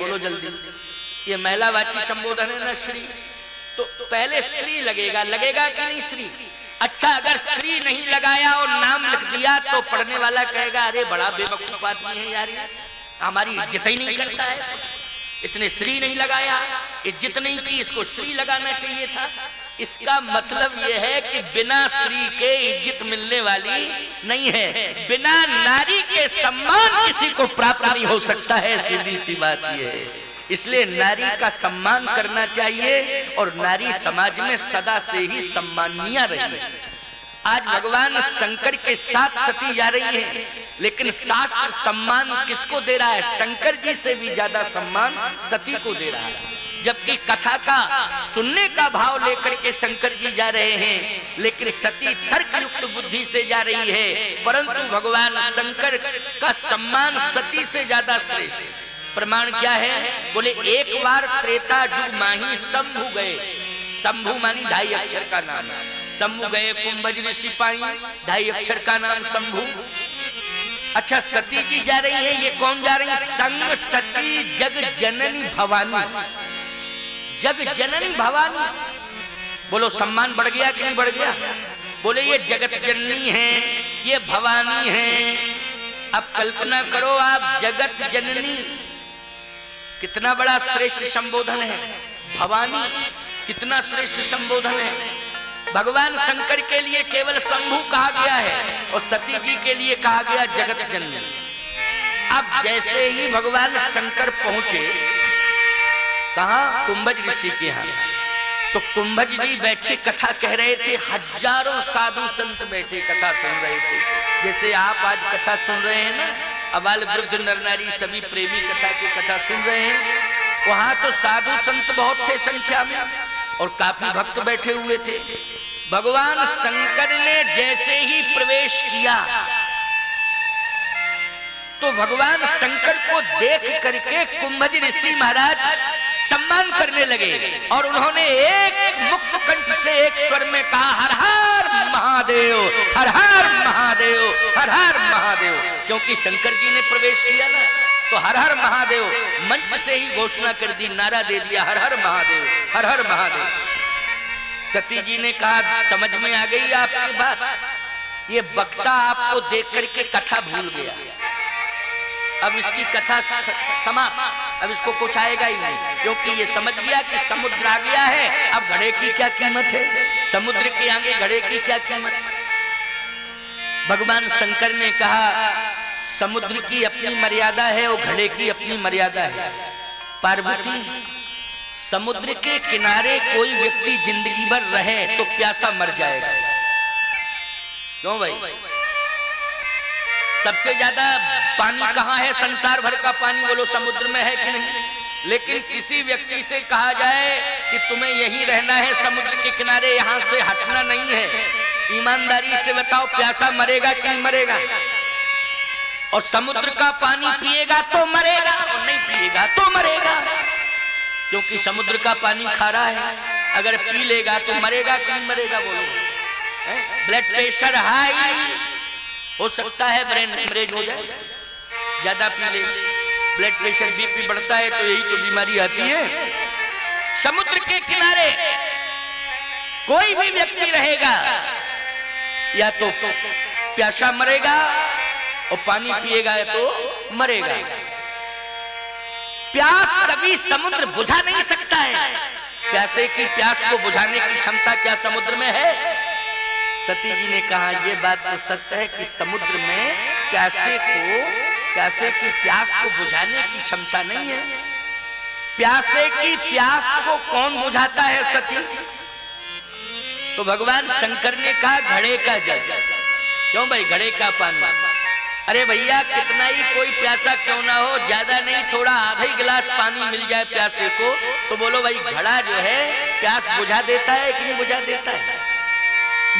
बोलो जल्दी। ये महिलावाची संबोधन है ना श्री, तो पहले श्री लगेगा, लगेगा कि नहीं श्री? अच्छा, अगर श्री नहीं लगाया और नाम लिख दिया तो पढ़ने वाला कहेगा अरे बड़ा बेवकूफ आदमी है यार, हमारी इज्जत ही नहीं करता है, इसने श्री नहीं लगाया, इज्जत नहीं की, इसको श्री लगाना चाहिए था। इसका मतलब यह है कि बिना श्री के इज्जत मिलने वाली नहीं है, बिना नारी के सम्मान किसी को प्राप्त नहीं हो सकता है, सीधी सी बात यह है। इसलिए नारी का सम्मान करना चाहिए और नारी समाज में सदा से ही सम्माननीय रही। आज भगवान शंकर के साथ सती जा रही है, लेकिन शास्त्र सम्मान किसको दे रहा है? शंकर जी से भी ज्यादा सम्मान सती को दे रहा है। जबकि कथा का सुनने का भाव लेकर के शंकर जी जा रहे हैं, लेकिन सती तर्क युक्त बुद्धि से जा रही है। परंतु भगवान शंकर का सम्मान सती से ज्यादा श्रेष्ठ। प्रमाण क्या है? बोले एक बार त्रेता युग माही शंभु गए, शंभु मानी 2.5 अक्षर का नाम, शंभु गए कुंभज ऋषि पाई, 2.5 अक्षर का नाम शंभु। अच्छा, सती जी जा रही है, ये कौन जा रही है? संग सती जग जननी भवानी, जग जननी भवानी। बोलो सम्मान बढ़ गया कि नहीं बढ़ गया? बोले ये जगत जननी है, ये भवानी है। अब कल्पना करो आप, जगत जननी कितना बड़ा श्रेष्ठ संबोधन है, भवानी कितना श्रेष्ठ संबोधन है। भगवान शंकर के लिए केवल शंभु कहा गया है और सती जी के लिए कहा गया जगत जननी। अब जैसे ही भगवान शंकर पहुंचे कहां? कुंभज ऋषि के यहाँ, तो कुंभज जी बैठे कथा कह रहे थे, हजारों साधु संत बैठे कथा सुन रहे थे। जैसे आप आज कथा सुन रहे हैं ना, अबाल वृद्ध नर नारी सभी प्रेमी कथा की कथा सुन रहे हैं, वहां तो साधु संत बहुत थे संख्या में और काफी भक्त बैठे हुए थे। भगवान शंकर ने जैसे ही प्रवेश किया तो भगवान शंकर को देख करके कुंभज ऋषि महाराज सम्मान करने लगे और उन्होंने एक मुक्त कंठ से एक स्वर में कहा, हर हर महादेव, हर हर महादेव, हर हर महादेव। क्योंकि शंकर जी ने प्रवेश किया ना, तो हर हर महादेव मंच से ही घोषणा कर दी, नारा दे दिया, हर हर महादेव, हर हर महादेव। सती जी ने कहा समझ में आ गई आपकी बात, ये वक्ता आपको देख करके कथा भूल गया, अब इसकी कथा समाप्त, अब इसको कुछ आएगा ही नहीं, क्योंकि ये समझ गया कि समुद्र आ गया है, अब घड़े की क्या कीमत है, समुद्र के आगे घड़े की क्या कीमत। भगवान शंकर ने कहा समुद्र की अपनी मर्यादा है और घड़े की अपनी मर्यादा है। पार्वती, समुद्र के किनारे कोई व्यक्ति जिंदगी भर रहे तो प्यासा मर जाएगा। क्यों भाई? सबसे ज्यादा पानी कहाँ है? संसार भर का पानी बोलो समुद्र में है कि नहीं? लेकिन किसी व्यक्ति से कहा जाए कि तुम्हें यहीं रहना है समुद्र के किनारे, यहाँ से हटना नहीं है, ईमानदारी से बताओ प्यासा मरेगा कि नहीं मरेगा? और समुद्र का पानी पिएगा तो मरेगा और नहीं पिएगा तो मरेगा, क्योंकि समुद्र का पानी खारा है। अगर पी लेगा तो मरेगा कि नहीं मरेगा? बोलो। ब्लड प्रेशर हाई हो सकता है, ब्रेन हेमरेज हो जाए, ज्यादा पी ले, ब्लड प्रेशर बीपी बढ़ता है, तो यही तो बीमारी आती है। समुद्र के किनारे कोई भी व्यक्ति रहेगा या तो प्यासा मरेगा और पानी पिएगा या तो मरेगा। प्यास कभी समुद्र बुझा नहीं सकता है। प्यासे की प्यास को बुझाने की क्षमता क्या समुद्र में है? सती जी ने कहा ये बात तो सत्य है कि समुद्र में प्यासे की प्यास को बुझाने की क्षमता नहीं है। प्यासे की प्यास को कौन बुझाता है सती? तो भगवान शंकर ने कहा घड़े का जल। क्यों भाई? घड़े का पानी। अरे भैया कितना ही कोई प्यासा क्यों ना हो, ज्यादा नहीं थोड़ा आधा ही गिलास पानी मिल जाए प्यासे को, तो बोलो भाई घड़ा जो है प्यास बुझा देता है कि नहीं बुझा देता है?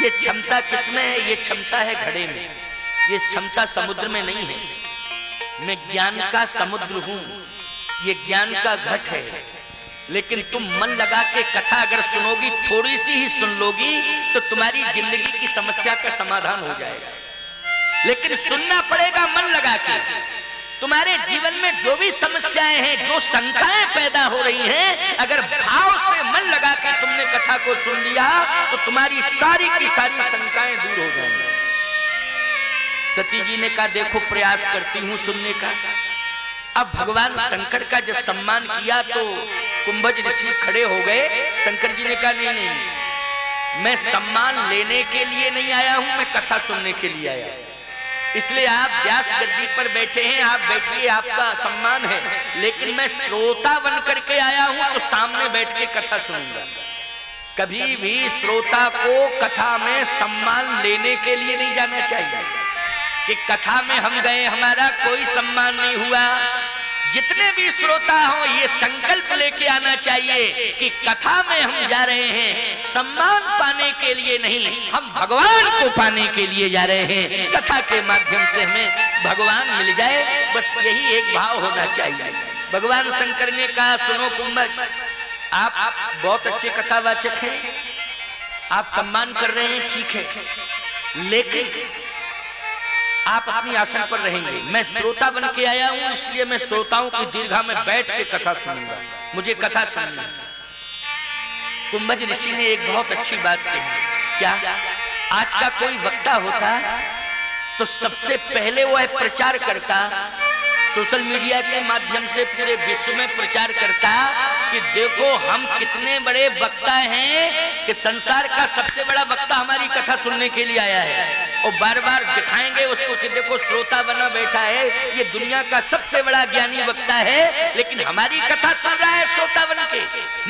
ये क्षमता किसमें है? ये क्षमता है घड़े में, ये क्षमता समुद्र में नहीं है। मैं ज्ञान का समुद्र हूं, ये ज्ञान का घट है, लेकिन तुम मन लगा के कथा अगर सुनोगी, थोड़ी सी ही सुन लोगी, तो तुम्हारी जिंदगी की समस्या का समाधान हो जाएगा। लेकिन सुनना पड़ेगा मन लगा के। तुम्हारे जीवन में जो भी समस्याएं हैं, जो शंकाएं पैदा हो रही हैं, अगर भाव से मन लगा के तुमने कथा को सुन लिया तो तुम्हारी सारी की सारी शंकाएं दूर हो जाएंगी। सती जी ने कहा देखो प्रयास करती हूं सुनने का। अब भगवान शंकर का जब सम्मान किया तो कुंभज ऋषि खड़े हो गए। शंकर जी ने कहा नहीं नहीं, मैं सम्मान लेने के लिए नहीं आया हूं, मैं कथा सुनने के लिए आया हूं। इसलिए आप व्यास गद्दी पर बैठे हैं, आप बैठिए, आपका सम्मान है, लेकिन मैं श्रोता बन करके आया हूं तो सामने बैठ के कथा सुनूंगा। कभी भी श्रोता को कथा में सम्मान लेने के लिए नहीं जाना चाहिए कि कथा में हम गए हमारा कोई सम्मान नहीं हुआ। जितने भी श्रोता हो ये संकल्प लेके आना चाहिए कि कथा में हम जा रहे हैं सम्मान पाने के लिए नहीं, हम भगवान को पाने के लिए जा रहे हैं। कथा के माध्यम से हमें भगवान मिल जाए, बस यही एक भाव होना चाहिए। भगवान शंकर ने कहा सुनो कुंभज, आप बहुत अच्छे कथावाचक हैं, आप सम्मान कर रहे हैं, ठीक है, लेकिन आप अपनी आसन पर रहेंगे। मैं श्रोता बन के आया हूं, इसलिए मैं श्रोताओं की दीर्घा में बैठ के कथा सुनूंगा, मुझे कथा सुननी। कुंभज ऋषि ने एक बहुत अच्छी बात कही। क्या? आज का कोई वक्ता होता तो सबसे पहले वो है प्रचार करता, सोशल मीडिया के माध्यम से पूरे विश्व में प्रचार करता कि देखो हम कितने बड़े वक्ता हैं कि संसार का सबसे बड़ा वक्ता हमारी कथा सुनने के लिए आया है, और बार बार दिखाएंगे उसको कि देखो श्रोता बना बैठा है, ये दुनिया का सबसे बड़ा ज्ञानी वक्ता है, लेकिन हमारी कथा सुन रहा है श्रोता बन के।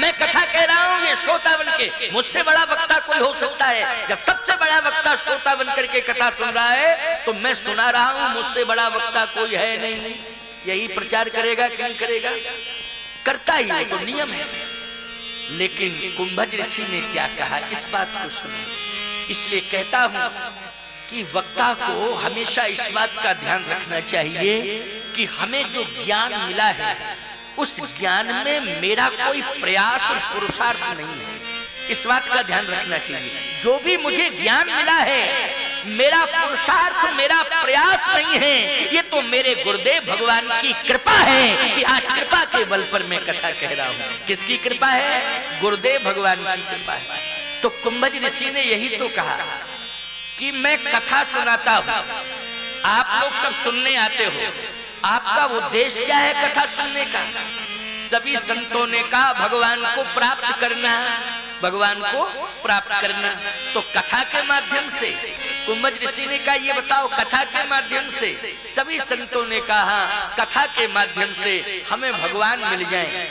मैं कथा कह रहा हूँ, ये श्रोता बन के। मुझसे बड़ा वक्ता कोई हो सकता है? जब सबसे बड़ा वक्ता श्रोता बन करके कथा सुन रहा है तो मैं सुना रहा हूँ, मुझसे बड़ा वक्ता कोई है नहीं। यही प्रचार करेगा कि नहीं करेगा? करता ही, वो तो नियम है। लेकिन कुंभज ऋषि ने क्या कहा, इस बात को सुनो। इसलिए कहता हूं कि वक्ता को हमेशा इस बात का ध्यान रखना चाहिए कि हमें जो ज्ञान मिला है उस ज्ञान में मेरा कोई प्रयास और पुरुषार्थ नहीं है। इस बात का ध्यान रखना चाहिए। जो भी मुझे ज्ञान मिला है मेरा पुरुषार्थ, मेरा प्रयास नहीं है, ये तो मेरे गुरुदेव भगवान की कृपा है कि आज कृपा के बल पर मैं कथा कह रहा हूँ। किसकी कृपा है? गुरुदेव भगवान की कृपा है। तो कुंभज ऋषि ने यही तो कहा कि मैं कथा सुनाता हूँ, आप लोग सब सुनने आते हो, आपका उद्देश्य क्या है कथा सुनने का? सभी संतों ने कहा भगवान को प्राप्त करना, भगवान को प्राप्त करना। तो कथा के माध्यम से, कुंभज ऋषि ने कहा ये बताओ, कथा के माध्यम से, सभी संतों ने कहा कथा के माध्यम से हमें भगवान मिल जाए।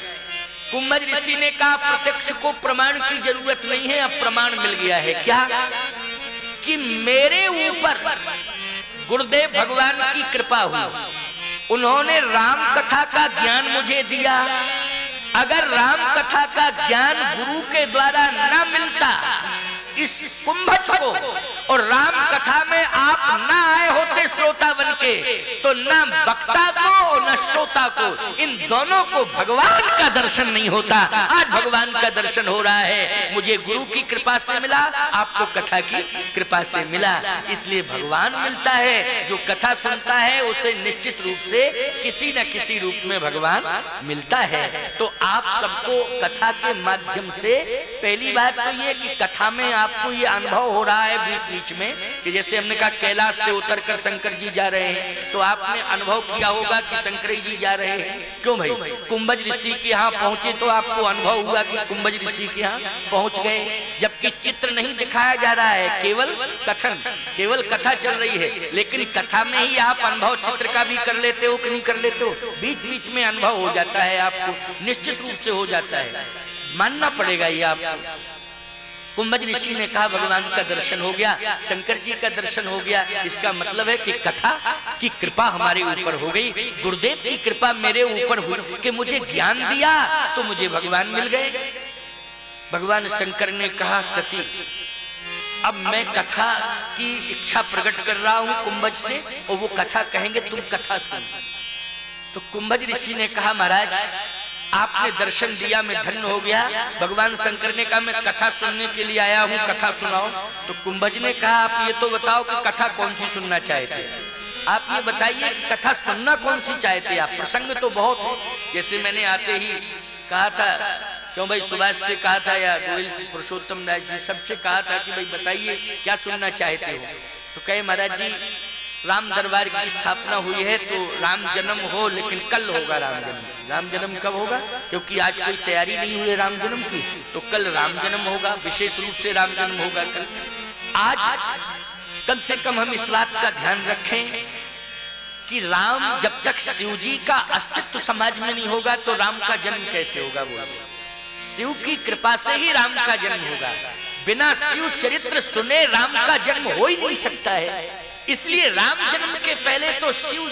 कुंभज ऋषि ने कहा प्रत्यक्ष को प्रमाण की जरूरत नहीं है, अब प्रमाण मिल गया है। क्या? कि मेरे ऊपर गुरुदेव भगवान की कृपा हुई, उन्होंने राम कथा का ज्ञान मुझे दिया। अगर राम कथा का ज्ञान गुरु के द्वारा न मिलता इस कुंभज को, और राम कथा में आप न आए होते श्रोता बनके, तो न वक्ता को न श्रोता को, इन दोनों को भगवान का दर्शन नहीं होता। आज भगवान का दर्शन हो रहा है, मुझे गुरु की कृपा से मिला, आपको कथा की कृपा से मिला। इसलिए भगवान मिलता है, जो कथा सुनता है उसे निश्चित रूप से किसी न किसी रूप में भगवान मिलता है। तो आप सबको कथा के माध्यम से पहली बात तो ये कि कथा में आपको ये अनुभव हो रहा है बीच बीच में कि जैसे हमने कहा कैलाश से उतरकर शंकर जी जा रहे हैं, तो आपने अनुभव किया होगा कि शंकर जी जा रहे हैं। क्यों भाई? कुंभज ऋषि के यहाँ पहुंचे तो आपको अनुभव हुआ कि कुंभज ऋषि के यहाँ पहुंच गए, जबकि चित्र नहीं दिखाया जा रहा है, केवल कथन, केवल कथा चल रही है। लेकिन कथा में ही आप अनुभव चित्र का भी कर लेते हो कि नहीं कर लेते हो? बीच बीच में अनुभव हो जाता है, आपको निश्चित रूप से हो जाता है, मानना पड़ेगा ये आपको। कुंभज ऋषि ने कहा भगवान का दर्शन हो गया, शंकर जी का दर्शन हो गया, इसका मतलब है कि कथा की कृपा हमारे ऊपर हो गई, गुरुदेव की कृपा मेरे ऊपर हुई कि मुझे ज्ञान दिया तो मुझे भगवान मिल गए। भगवान शंकर ने कहा सती अब मैं कथा की इच्छा प्रकट कर रहा हूँ कुंभज से, और वो कथा कहेंगे तुम कथा सुन। तो कुंभज ऋषि ने कहा महाराज आपने दर्शन दिया, मैं धन्य हो गया। भगवान शंकर ने कहा मैं कथा सुनने के लिए आया हूँ, कथा सुनाओ। तो कुंभज ने कहा आप ये तो बताओ कि कथा कौन सी सुनना चाहते हैं? आप ये बताइए कथा सुनना कौन सी चाहते आप? प्रसंग तो बहुत है, जैसे मैंने आते ही कहा था, क्यों भाई सुभाष से कहा था या गोयल जी, पुरुषोत्तम दास जी, सबसे कहा था कि भाई बताइए क्या सुनना चाहते हो? तो कहे महाराज जी राम दरबार की स्थापना हुई है तो राम जन्म हो, लेकिन कल होगा राम जन्म। राम जन्म कब होगा? क्योंकि आज कोई तैयारी नहीं हुई राम जन्म की, तो कल राम जन्म होगा, विशेष रूप से राम जन्म होगा कल। आज कम से कम हम इस बात का ध्यान रखें कि राम जब तक शिव जी का अस्तित्व समाज में नहीं होगा तो राम का जन्म कैसे होगा? बोलो, शिव की कृपा से ही राम का जन्म होगा। बिना शिव चरित्र सुने राम का जन्म हो ही नहीं सकता है। इसलिए राम जन्म के पहले तो शिव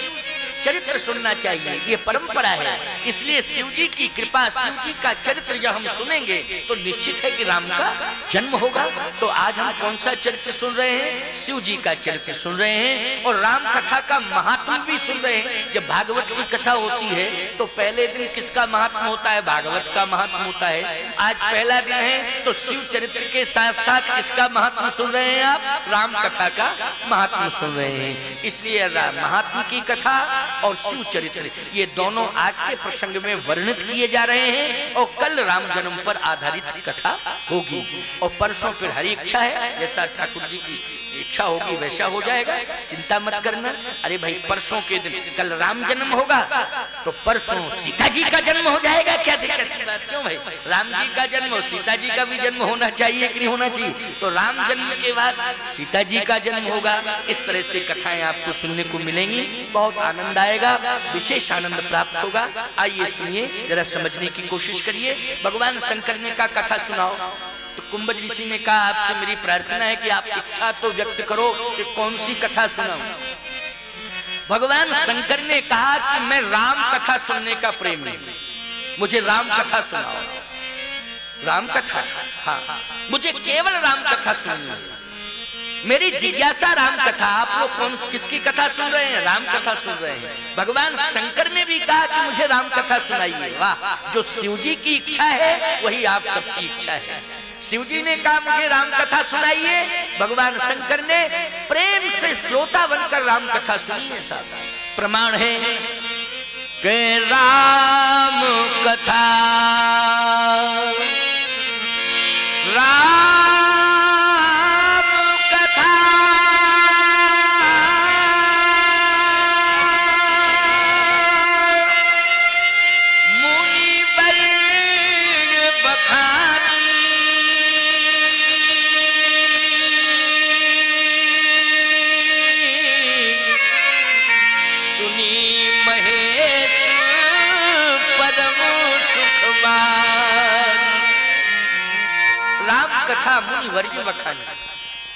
चरित्र सुनना चाहिए, ये परंपरा है। इसलिए शिव जी की कृपा, शिव जी का चरित्र जब हम सुनेंगे तो निश्चित है कि राम का जन्म होगा। तो आज हम कौन सा चरित्र सुन रहे हैं? शिव जी का चरित्र सुन रहे हैं और राम कथा का महात्म भी सुन रहे हैं। जब भागवत की कथा होती है तो पहले दिन किसका महात्म होता है? भागवत का महात्म होता है। आज पहला दिन है तो शिव चरित्र के साथ साथ किसका महात्म सुन रहे हैं आप? राम कथा का महात्म सुन रहे हैं। इसलिए महात्म की कथा और शिव चरित्र ये दोनों आज के प्रसंग में वर्णित किए जा रहे हैं और कल राम जन्म पर आधारित कथा होगी। और परसों फिर हरी इच्छा है, जैसा ठाकुर जी की इच्छा होगी वैसा हो जाएगा, चिंता मत करना। अरे भाई परसों के दिन कल राम जन्म होगा तो परसों सीता जी का जन्म हो जाएगा, क्या दिक्कत की बात? क्यों भाई, राम जी का जन्म हो, सीता जी का भी जन्म होना चाहिए कि नहीं होना चाहिए? तो राम जन्म के बाद सीता जी का जन्म होगा। इस तरह से कथाएं आपको सुनने को मिलेंगी, बहुत आनंद आएगा, विशेष आनंद प्राप्त होगा। आइए सुनिए, जरा समझने की कोशिश करिए। भगवान शंकर ने का कथा सुनाओ तो कुंभज ऋषि ने कहा आपसे मेरी प्रार्थना है कि आप इच्छा तो व्यक्त करो कि कौन सी कथा सुनाऊं। भगवान शंकर ने कहा कि मैं राम कथा सुनने का प्रेम है, मुझे राम कथा सुनाओ। राम कथा, हाँ मुझे केवल राम कथा सुननी है, मेरी जिज्ञासा राम कथा। आप लोग कौन किसकी कथा सुन रहे हैं? राम कथा सुन रहे हैं। भगवान शंकर ने भी कहा कि मुझे राम कथा सुनाइए। वाह, जो शिव जी की इच्छा है वही आप सबकी इच्छा है। शिव जी ने कहा मुझे राम कथा सुनाइए, भगवान शंकर ने प्रेम से श्रोता बनकर राम कथा सुनी है। साहब प्रमाण है कि राम कथा, राम कथा मुनिवर बखानी, सुनी महेश परम सुखवान। राम कथा मुनि वर्ग बखानी,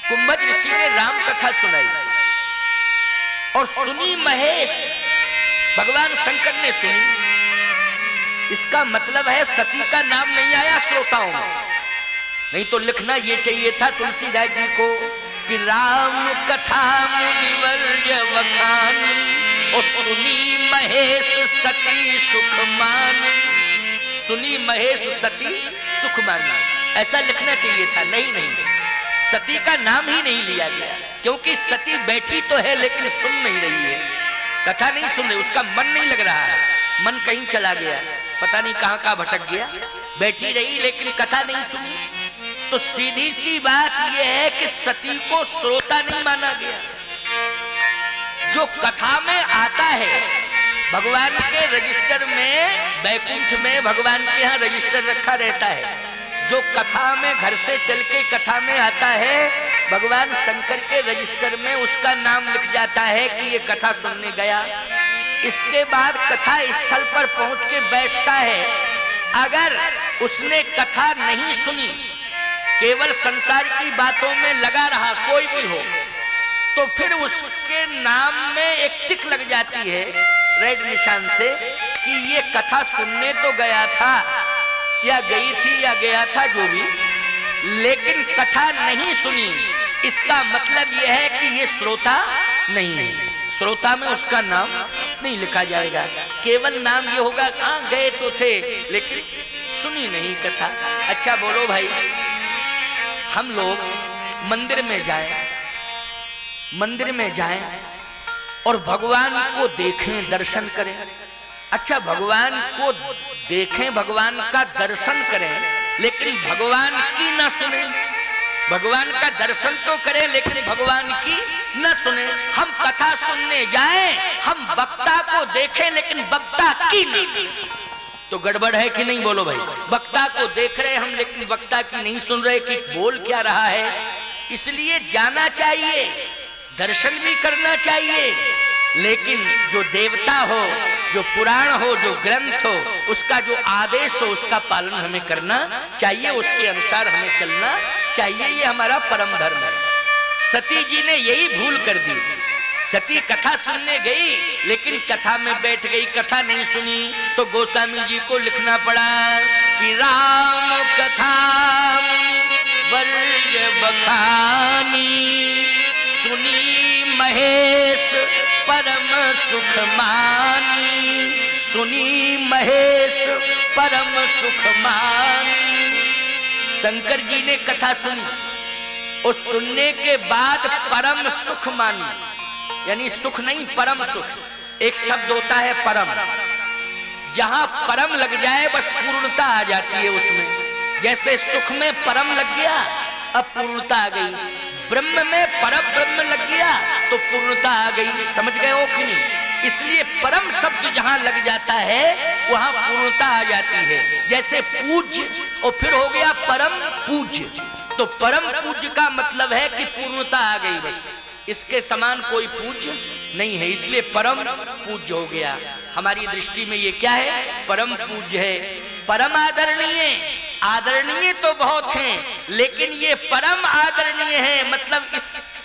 कुंभज ऋषि ने राम कथा सुनाई और सुनी महेश, भगवान शंकर ने सुनी। इसका मतलब है सती का नाम नहीं आया श्रोताओं में, नहीं तो लिखना ये चाहिए था तुलसीदास जी को कि राम कथा मुनिवर्य बखानी और सुनी महेश सती सुखमान। सुनी महेश सती सुखमान, ऐसा लिखना चाहिए था। नहीं, सती का नाम ही नहीं लिया गया, क्योंकि सती बैठी तो है लेकिन सुन नहीं रही है, कथा नहीं सुन रही, उसका मन नहीं लग रहा है, मन कहीं चला गया, पता नहीं कहां भटक गया। बैठी रही लेकिन कथा नहीं सुनी। तो सीधी सी बात यह है कि सती को श्रोता नहीं माना गया। जो कथा में आता है, भगवान के रजिस्टर में, बैकुंठ में भगवान के यहाँ रजिस्टर रखा रहता है। जो कथा में घर से चल के कथा में आता है, भगवान शंकर के रजिस्टर में उसका नाम लिख जाता है कि ये कथा सुनने गया। इसके बाद कथा स्थल पर पहुंच के बैठता है। अगर उसने कथा नहीं सुनी, केवल संसार की बातों में लगा रहा, कोई भी हो, तो फिर उसके नाम में एक टिक लग जाती है रेड निशान से कि ये कथा सुनने तो गया था या गई थी या गया था, जो भी, लेकिन कथा नहीं सुनी। इसका मतलब यह है कि ये श्रोता नहीं है, श्रोता में उसका नाम नहीं लिखा जाएगा। केवल नाम ये होगा कहाँ गए तो थे लेकिन सुनी नहीं कथा। अच्छा बोलो भाई, हम लोग मंदिर में जाएं और भगवान को देखें, दर्शन करें। अच्छा, भगवान को देखें, भगवान का दर्शन करें, लेकिन भगवान की ना सुने। भगवान का दर्शन तो करें लेकिन भगवान की न सुने। हम कथा सुनने जाएं, हम वक्ता को देखें लेकिन वक्ता की न सुने, तो गड़बड़ है कि नहीं? बोलो भाई। वक्ता को देख रहे हम लेकिन वक्ता की नहीं सुन रहे कि बोल क्या रहा है। इसलिए जाना चाहिए, दर्शन भी करना चाहिए, लेकिन जो देवता हो, जो पुराण हो, जो ग्रंथ हो, उसका जो आदेश हो उसका पालन हमें करना चाहिए, उसके अनुसार हमें चलना चाहिए। ये हमारा परम धर्म है। सती जी ने यही भूल कर दी। सती कथा सुनने गई लेकिन कथा में बैठ गई, कथा नहीं सुनी, तो गोस्वामी जी को लिखना पड़ा कि राम कथा वर्ज बखानी, सुनी महेश परम सुख मानी, सुनी महेश परम सुख मानी। शंकर जी ने कथा सुनी और सुनने के बाद परम सुख मानी, यानी सुख नहीं परम सुख। एक शब्द होता है परम, जहां परम लग जाए बस पूर्णता आ जाती है उसमें। जैसे सुख में परम लग गया, अब पूर्णता आ गई। ब्रह्म में परम ब्रह्म लग गया तो पूर्णता आ गई। समझ गए हो कि नहीं? इसलिए परम शब्द जहां लग जाता है वहां पूर्णता आ जाती है। जैसे पूज्य और फिर हो गया परम पूज्य, तो परम पूज्य का मतलब है कि पूर्णता आ गई बस, इसके समान कोई पूज्य नहीं है, इसलिए परम पूज्य हो गया। हमारी दृष्टि में ये क्या है? परम पूज्य है, परम आदरणीय। आदरणीय तो बहुत हैं, लेकिन ये परम आदरणीय है, मतलब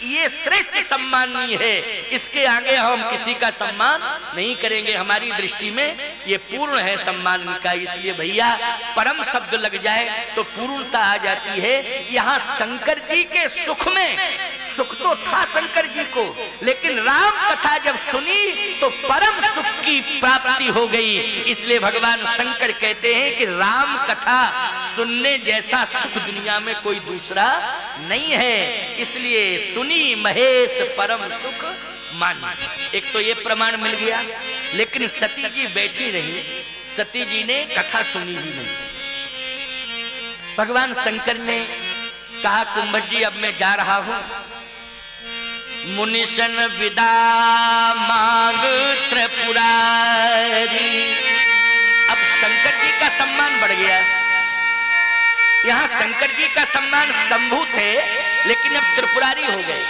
ये श्रेष्ठ सम्माननीय है, इसके आगे हम किसी का सम्मान नहीं करेंगे। हमारी दृष्टि में ये पूर्ण है सम्मान का। इसलिए भैया परम शब्द लग जाए तो पूर्णता आ जाती है। यहाँ शंकर जी के सुख में सुख तो था शंकर जी को, लेकिन राम कथा जब सुनी तो परम सुख की प्राप्ति हो गई। इसलिए भगवान शंकर कहते हैं कि राम कथा सुनने जैसा सुख दुनिया में कोई दूसरा नहीं है, इसलिए सुनी महेश परम सुख मानी। एक तो ये प्रमाण मिल गया, लेकिन सती जी बैठी रही, सती जी ने कथा सुनी ही नहीं। भगवान शंकर ने कहा कुंभज जी अब मैं जा रहा हूं, मुनिशन विदा मांग त्रिपुरारी। अब शंकर जी का सम्मान बढ़ गया। यहाँ शंकर जी का सम्मान शंभु थे, लेकिन अब त्रिपुरारी हो गए।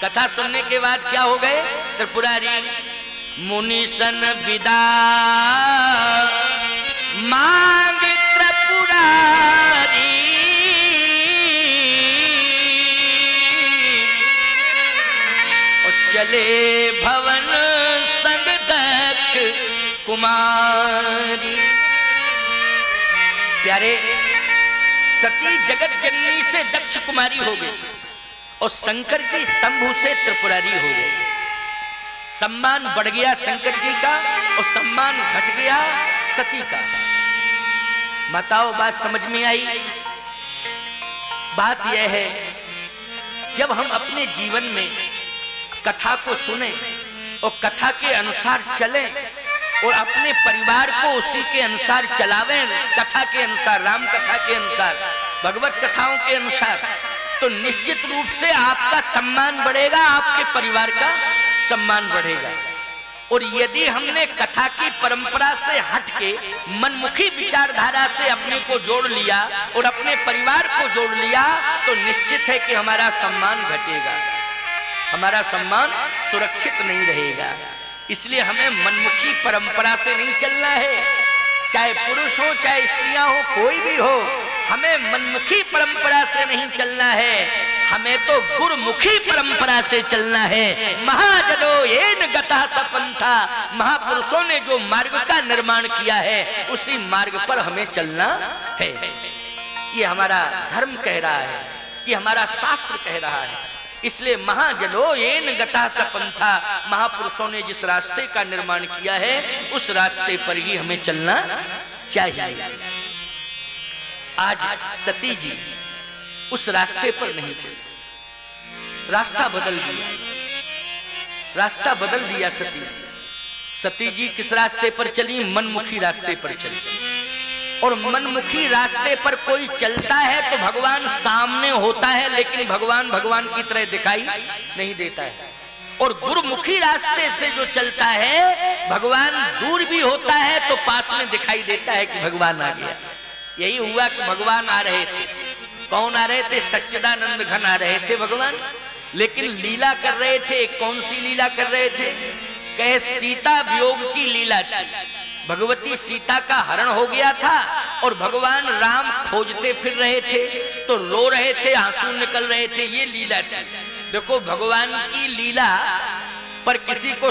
कथा सुनने के बाद क्या हो गए? त्रिपुरारी। मुनिशन विदा मांग त्रिपुरारी, चले भवन संग दक्ष कुमारी। प्यारे, सती जगत जननी से दक्ष कुमारी हो गई और शंकर जी शंभु से त्रिपुरारी हो गए। सम्मान बढ़ गया शंकर जी का और सम्मान घट गया सती का। बताओ बात समझ में आई? बात यह है, जब हम अपने जीवन में कथा को सुने और कथा के अनुसार चलें और अपने परिवार को उसी के अनुसार चलावें, कथा के अनुसार, राम कथा के अनुसार, भगवत कथाओं के अनुसार, तो निश्चित रूप से आपका सम्मान बढ़ेगा, आपके परिवार का सम्मान बढ़ेगा। और यदि हमने कथा की परंपरा से हटके मनमुखी विचारधारा से अपने को जोड़ लिया और अपने परिवार को जोड़ लिया, तो निश्चित है कि हमारा सम्मान घटेगा, हमारा सम्मान सुरक्षित नहीं रहेगा। इसलिए हमें मनमुखी परंपरा से नहीं चलना है, चाहे पुरुष हो चाहे स्त्रियां हो, कोई भी हो, हमें मनमुखी परंपरा से नहीं चलना है, हमें तो गुरुमुखी परंपरा से चलना है। महाजनो येन गतः सपंथा, महापुरुषों ने जो मार्ग का निर्माण किया है उसी मार्ग पर हमें चलना है। ये हमारा धर्म कह रहा है, ये हमारा शास्त्र कह रहा है। इसलिए महाजनो येन गतः सपंथा, महापुरुषों ने जिस रास्ते का निर्माण किया है उस रास्ते पर ही हमें चलना चाहिए। आज सती जी उस रास्ते पर नहीं चली, रास्ता बदल दिया। रास्ता बदल दिया सती। सती जी किस रास्ते पर चली? मनमुखी रास्ते पर चली। और मनमुखी रास्ते पर कोई चलता है तो भगवान सामने होता है, लेकिन भगवान भगवान की तरह दिखाई नहीं देता है। और गुरुमुखी रास्ते से जो चलता है, भगवान दूर भी होता है तो पास में दिखाई देता है कि भगवान आ गया। यही हुआ कि भगवान आ रहे थे। कौन आ रहे थे? सच्चिदानंद घन आ रहे थे भगवान, लेकिन लीला कर रहे थे। कौन सी लीला कर रहे थे? कहे सीता वियोग की लीला थी। भगवती सीता का हरण हो गया था और भगवान राम खोजते फिर रहे थे, तो रो रहे थे, आंसू निकल रहे थे। ये लीला थी। देखो, भगवान की लीला पर किसी को